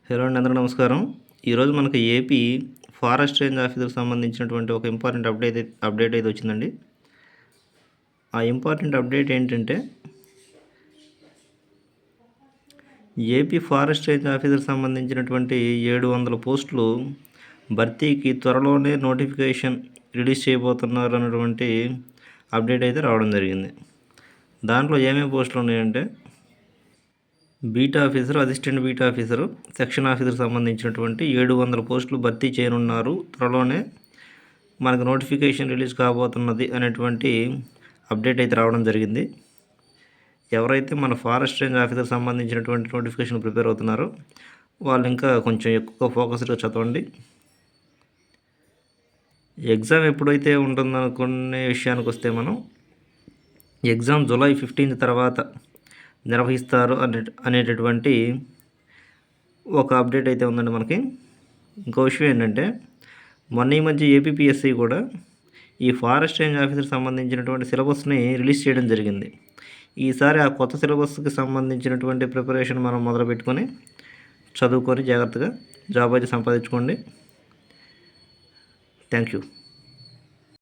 Hello అండి, అందరికీ నమస్కారం. ఈరోజు మనకు ఏపీ ఫారెస్ట్ రేంజ్ ఆఫీసర్కి సంబంధించినటువంటి ఒక ఇంపార్టెంట్ అప్డేట్ అయితే వచ్చిందండి. ఆ ఇంపార్టెంట్ అప్డేట్ ఏంటంటే, ఏపీ ఫారెస్ట్ రేంజ్ ఆఫీసర్కి సంబంధించినటువంటి 700 పోస్టులు భర్తీకి త్వరలోనే నోటిఫికేషన్ రిలీజ్ చేయబోతున్నారు అన్నటువంటి అప్డేట్ అయితే రావడం జరిగింది. దాంట్లో ఏమేమి పోస్టులు ఉన్నాయంటే, beat officer, assistant beat officer, section ఆఫీసర్కి సంబంధించినటువంటి 700 పోస్టులు భర్తీ చేయనున్నారు. త్వరలోనే మనకు నోటిఫికేషన్ రిలీజ్ కాబోతున్నది అనేటువంటి అప్డేట్ అయితే రావడం జరిగింది. ఎవరైతే మన ఫారెస్ట్ రేంజ్ ఆఫీసర్కి సంబంధించినటువంటి నోటిఫికేషన్ ప్రిపేర్ అవుతున్నారో వాళ్ళు ఇంకా కొంచెం ఎక్కువ ఫోకస్గా చదవండి. ఎగ్జామ్ ఎప్పుడైతే ఉంటుందనుకునే విషయానికి వస్తే, మనం ఎగ్జామ్ జూలై 15 తర్వాత నిర్వహిస్తారు అనేటటువంటి ఒక అప్డేట్ అయితే ఉందండి మనకి. ఇంకో విషయం ఏంటంటే, మొన్న ఈ మధ్య ఏపీపీఎస్సీ కూడా ఈ ఫారెస్ట్ రేంజ్ ఆఫీసర్కి సంబంధించినటువంటి సిలబస్ని రిలీజ్ చేయడం జరిగింది. ఈసారి ఆ కొత్త సిలబస్కి సంబంధించినటువంటి ప్రిపరేషన్ మనం మొదలుపెట్టుకొని చదువుకొని జాగ్రత్తగా జాబ్ అయితే సంపాదించుకోండి. Thank you.